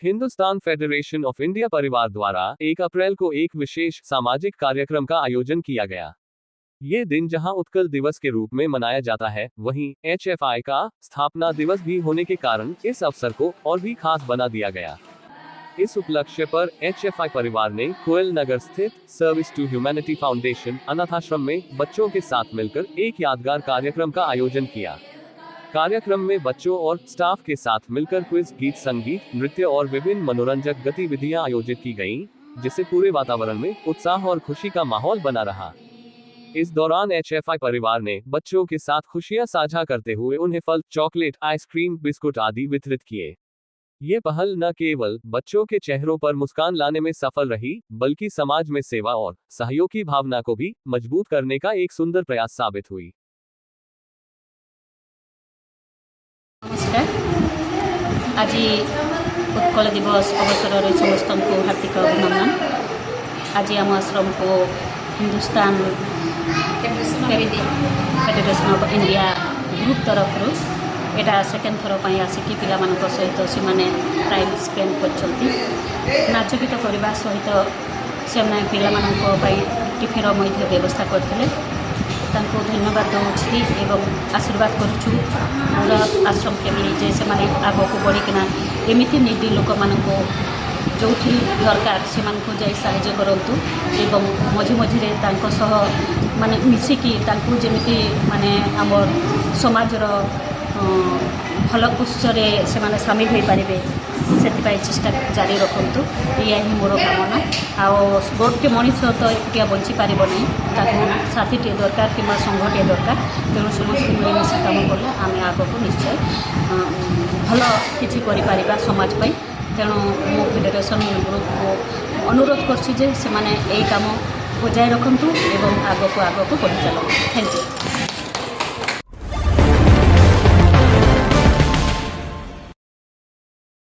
Hindustan federation of India परिवार द्वारा 1 अप्रैल को एक विशेष सामाजिक कार्यक्रम का आयोजन किया गया। ये दिन जहां उत्कल दिवस के रूप में मनाया जाता है, वहीं HFI का स्थापना दिवस भी होने के कारण इस अवसर को और भी खास बना दिया गया। इस उपलक्ष्य पर HFI परिवार ने कोयल नगर स्थित सर्विस टू ह्यूमैनिटी फाउंडेशन अनाथाश्रम में बच्चों के साथ मिलकर एक यादगार कार्यक्रम का आयोजन किया। कार्यक्रम में बच्चों और स्टाफ के साथ मिलकर क्विज, गीत संगीत, नृत्य और विभिन्न मनोरंजक गतिविधियां आयोजित की गईं, जिससे पूरे वातावरण में उत्साह और खुशी का माहौल बना रहा। इस दौरान HFI परिवार ने बच्चों के साथ खुशियां साझा करते हुए उन्हें फल, चॉकलेट, आइसक्रीम, बिस्कुट आदि वितरित किए। ये पहल न केवल बच्चों के चेहरों पर मुस्कान लाने में सफल रही, बल्कि समाज में सेवा और सहयोग की भावना को भी मजबूत करने का एक सुंदर प्रयास साबित हुई। नमस्कार। आज उत्कल दिवस अवसर में समस्त को हार्दिक अभिनंदन। आज आम आश्रम को Hindustan federation of India group तरफ एटा सेकेंड थर पर आसिकी पिला सहित से टाइम स्पेंड कर नाच गीत करने सहित से पिला टिफिन व्यवस्था करते धन्यवाद दूसरी एवं आशीर्वाद करुचु पूरा आश्रम फैमिली जे से आग को बढ़िकिना एमती निर्दी लोक मान जो दरकार से जाई साहाय्य करंतु एवं मझे मझे माने मिसिकी जमी माने आमर समाजर भल उच्चरे से सामिल हो पारे से चेष्टा जारी रखु। या ही मोर कामना। गोटे मनीष तो एकुटिया बंची पार नहीं, साथीटे दरकार कि संघटे दरकार। तेणु समस्त मिलमिशि कम कले आम आग को निश्चय भल किसी कर समाजपाई। तेणु मो फेडरेशन ग्रुप को अनुरोध कर काम बजाय रखु एवं आग को बढ़ी चल। Thank you.